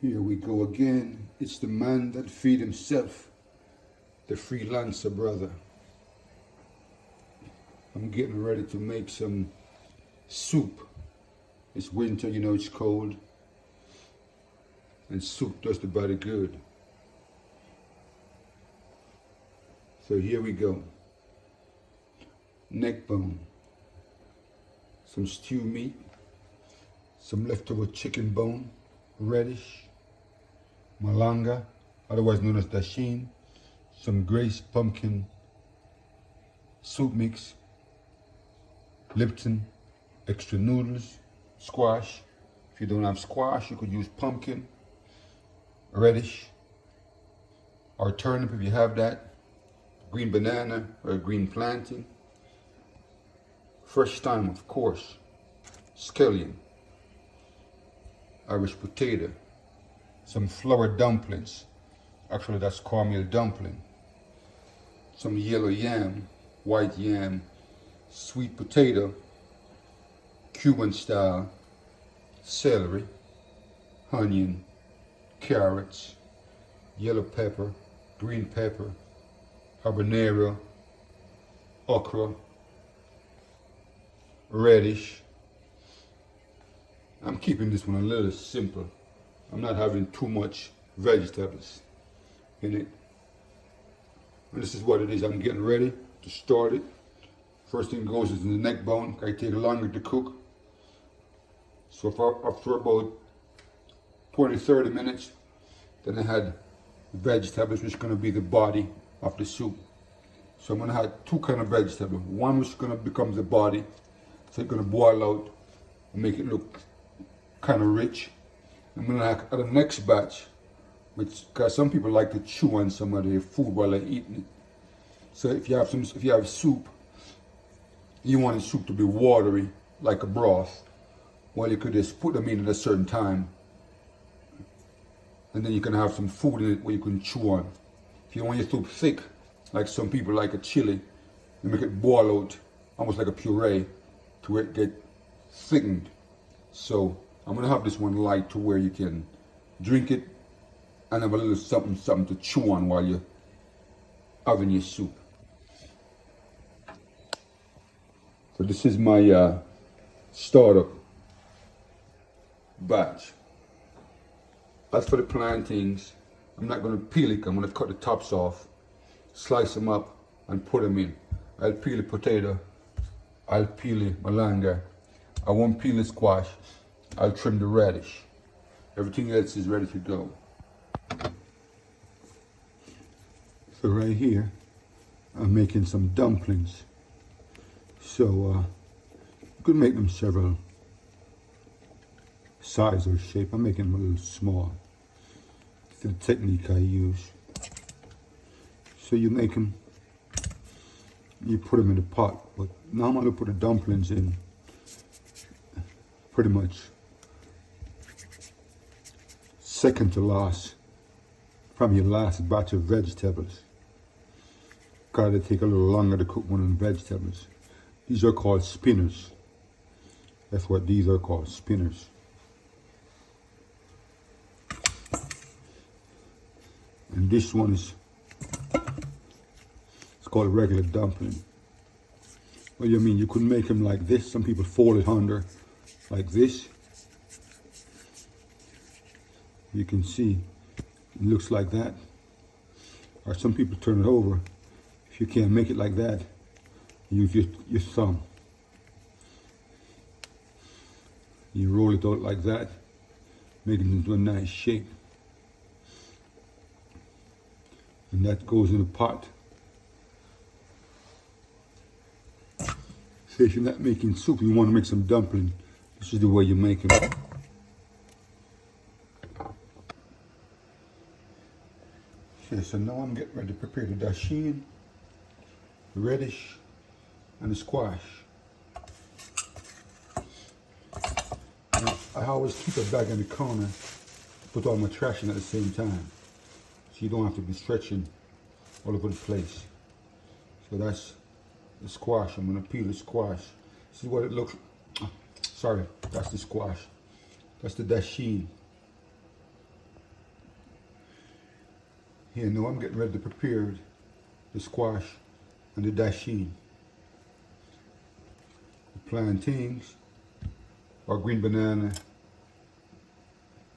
Here we go again. It's the man that feed himself, the freelancer brother. I'm getting ready to make some soup. It's winter, you know, it's cold. And soup does the body good. So here we go. Neck bone, some stew meat, some leftover chicken bone, radish, malanga, otherwise known as dasheen, some Grace pumpkin soup mix, Lipton extra noodles, squash. If you don't have squash, you could use pumpkin, radish, or turnip if you have that, green banana or green plantain, fresh thyme of course, scallion, Irish potato, some flour dumplings, actually that's cornmeal dumpling, some yellow yam, white yam, sweet potato, Cuban style, celery, onion, carrots, yellow pepper, green pepper, habanero, okra, radish. I'm keeping this one a little simple. I'm not having too much vegetables in it. And this is what it is. I'm getting ready to start it. First thing goes is in the neck bone. It take longer to cook. So after about 20-30 minutes, then I had vegetables, which is going to be the body of the soup. So I'm going to have two kind of vegetables. One which is going to become the body. So it's going to boil out and make it look kind of rich. I'm going to add the next batch, which, because some people like to chew on some of their food while they're eating it. So if you have soup, you want the soup to be watery, like a broth. Well, you could just put them in at a certain time. And then you can have some food in it where you can chew on. If you want your soup thick, like some people like a chili, you make it boil out, almost like a puree, to where it get thickened. So I'm gonna have this one light to where you can drink it and have a little something to chew on while you're having your soup. So this is my startup batch. As for the plantains, I'm not gonna peel it. I'm gonna cut the tops off, slice them up, and put them in. I'll peel the potato. I'll peel the malanga. I won't peel the squash. I'll trim the radish. Everything else is ready to go. So right here, I'm making some dumplings. So you could make them several size or shape. I'm making them a little small. It's the technique I use. So you make them, you put them in the pot. But now I'm gonna put the dumplings in pretty much second to last from your last batch of vegetables. Gotta take a little longer to cook one of the vegetables. These are called spinners. That's what these are called, spinners. And this one is, it's called a regular dumpling. What do you mean? You could make them like this. Some people fold it under like this. You can see it looks like that. Or some people turn it over. If you can't make it like that, use your thumb. You roll it out like that, make it into a nice shape. And that goes in a pot. So if you're not making soup, you want to make some dumpling, this is the way you make them. Okay, so now I'm getting ready to prepare the dasheen, the radish, and the squash. Now, I always keep a bag in the corner, put all my trash in at the same time, so you don't have to be stretching all over the place. So that's the squash. I'm gonna peel the squash. This is what it looks. Sorry, that's the squash. That's the dasheen. Here now I'm getting ready to prepare the squash and the dasheen. The plantains or green banana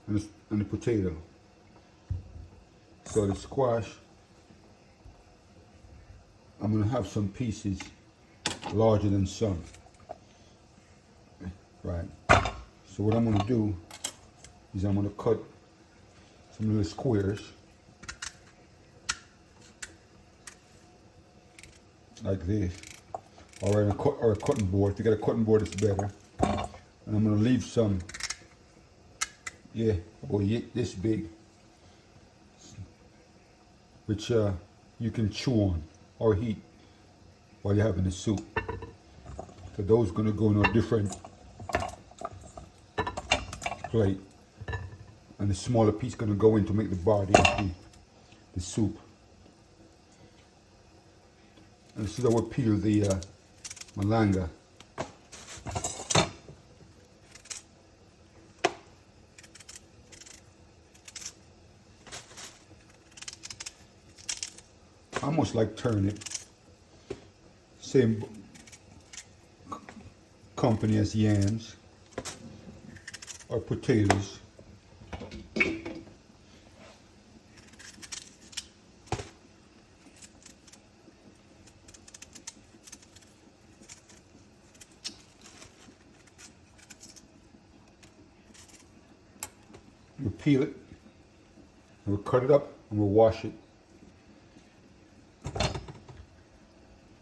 and the potato. So the squash, I'm going to have some pieces larger than some. Right. So what I'm going to do is I'm going to cut some little squares like this, or a cutting board. If you got a cutting board, it's better. And I'm going to leave some, yeah, about this big, which you can chew on or heat while you're having the soup. So those are going to go in a different plate, and the smaller piece going to go in to make the body of the soup. And this is how we peel the malanga. Almost like turnip, same company as yams or potatoes. We'll peel it, and we'll cut it up, and we'll wash it.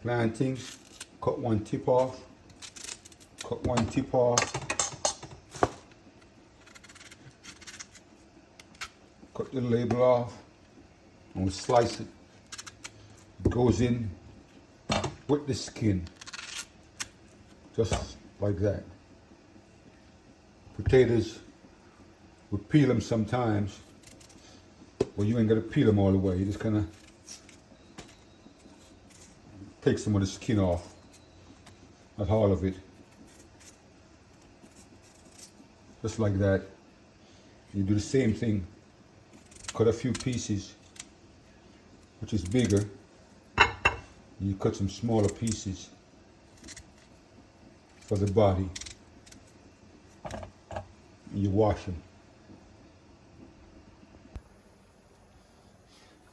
Plantains, cut one tip off, cut one tip off, cut the label off, and we'll slice it. It goes in with the skin, just like that. Potatoes, we peel them sometimes, but you ain't got to peel them all the way. You just kind of take some of the skin off, not all of it. Just like that. You do the same thing. Cut a few pieces, which is bigger. You cut some smaller pieces for the body. And you wash them.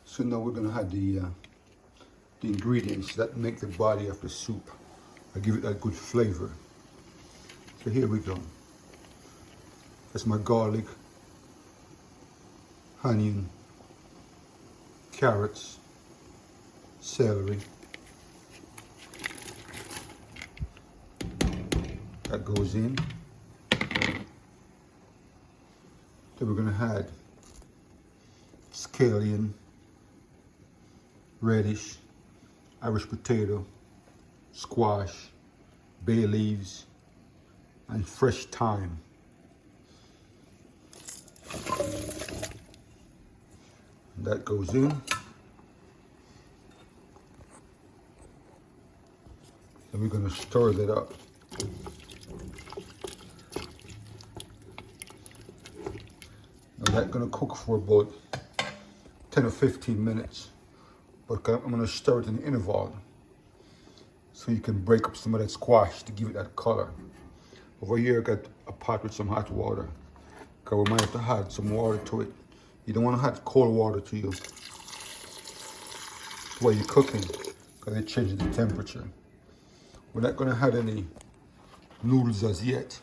So now we're going to have the ingredients that make the body of the soup. I give it that good flavor. So here we go. That's my garlic, onion, carrots, celery. That goes in. Then we're going to add scallion, radish, Irish potato, squash, bay leaves, and fresh thyme. And that goes in. And we're going to stir that up. Now that's going to cook for about 10 or 15 minutes. But I'm going to stir it in the interval so you can break up some of that squash to give it that color. Over here I got a pot with some hot water, because we might have to add some water to it. You don't want to add cold water to you while you're cooking, because it changes the temperature. We're not going to add any noodles as yet,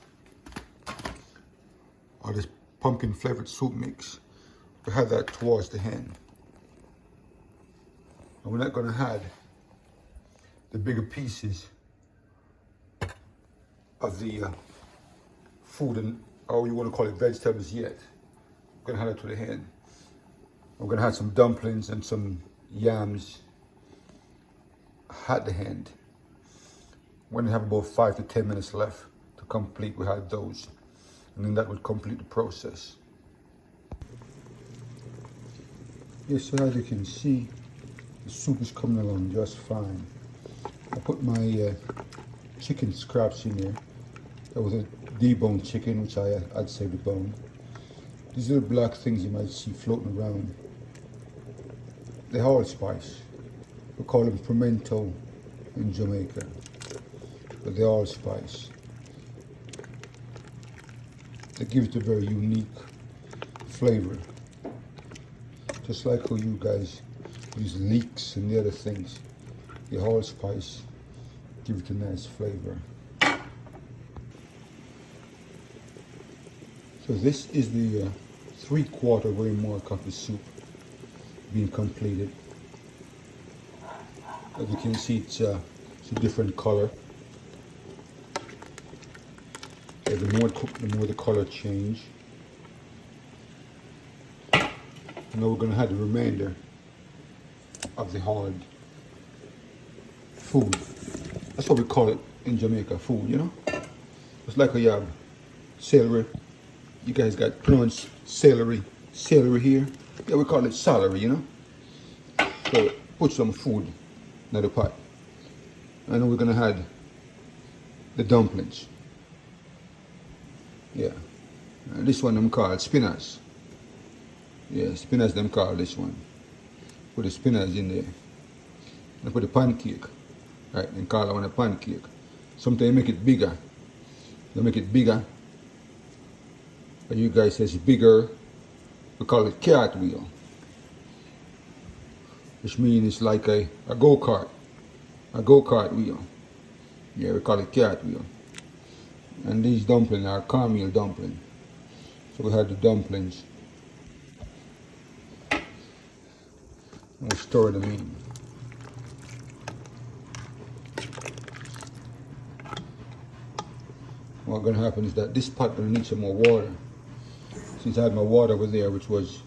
or this pumpkin flavored soup mix. We'll have that towards the end. And we're not going to add the bigger pieces of the food, and or you want to call it vegetables yet. We're going to add it to the end. We're going to add some dumplings and some yams at the end. We're going to have about 5 to 10 minutes left to complete. We had those, and then that would complete the process. Yes, so as you can see, the soup is coming along just fine. I put my chicken scraps in there. That was a deboned chicken, which I'd save the bone. These little black things you might see floating around the allspice. We call them pimento in Jamaica, but the allspice. They give it a very unique flavor. Just like how you guys use leeks and the other things, the allspice give it a nice flavor. So this is the 3/4 mark of the soup being completed. As you can see, it's a different color. Yeah, the more it cook, the more the color change. Now we're going to have the remainder of the hard food. That's what we call it in Jamaica, food, you know? It's like you have celery. You guys got pronounced celery here. Yeah, we call it celery, you know? So put some food in the pot. And then we're going to add the dumplings. Yeah. And this one them called spinach. Yeah, spinach them call this one. Put the spinach in there. And put the pancake. Right, and call that one a pancake. Sometimes you make it bigger. You make it bigger. But you guys says bigger. We call it cartwheel. Which means it's like a go-kart. A go-kart wheel. Yeah, we call it cartwheel. And these dumplings are cornmeal dumplings. So we have the dumplings. We'll stir them in. What's going to happen is that this pot will need some more water. Since I had my water over there, which was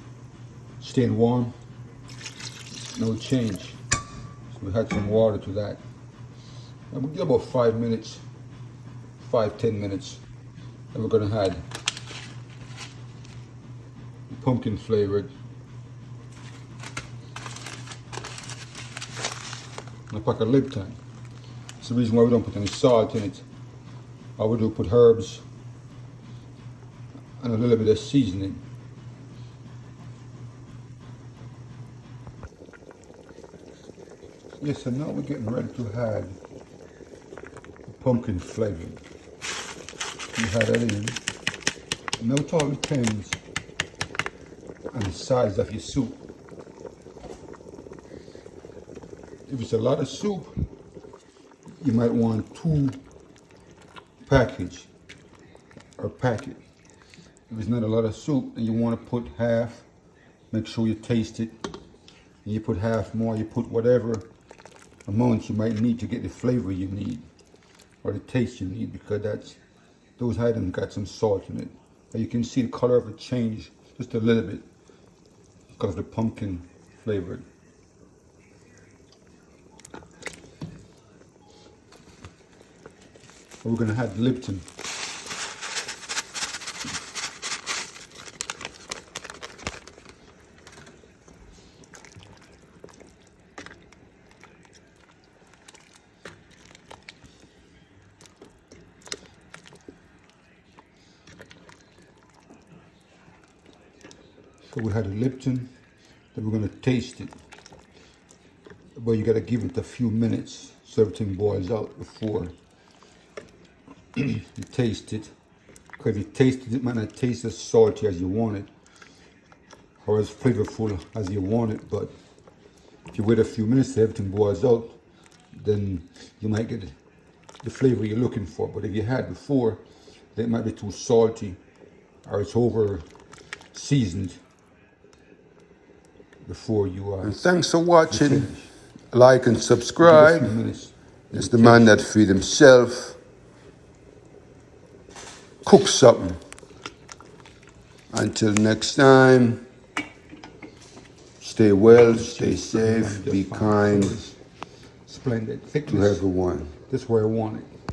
staying warm, no change. So we had some water to that. And we'll give about 5 minutes, 5-10 minutes. And we're going to add pumpkin flavored and a pack of Lipton. That's the reason why we don't put any salt in it. All we do put herbs and a little bit of seasoning. Yes, so now we're getting ready to add the pumpkin flavor. You add that in. Now it all depends on the size of your soup. If it's a lot of soup, you might want 2 package or packet. If it's not a lot of soup and you want to put half, make sure you taste it. And you put half more, you put whatever amount you might need to get the flavor you need or the taste you need, because those items got some salt in it. And you can see the color of it change just a little bit because of the pumpkin flavored. We're going to add Lipton. So we had a Lipton, then we're going to taste it. But you got to give it a few minutes so everything boils out before you taste it. Because if you taste it, it might not taste as salty as you want it or as flavorful as you want it. But if you wait a few minutes till everything boils out, then you might get the flavor you're looking for. But if you had before, then it might be too salty or it's over seasoned before you are. And thanks for watching. Like and subscribe. It's the man that feed himself. Cook something. Until next time, stay well, stay safe, be kind Splendid to thickness. everyone. This is where I want it.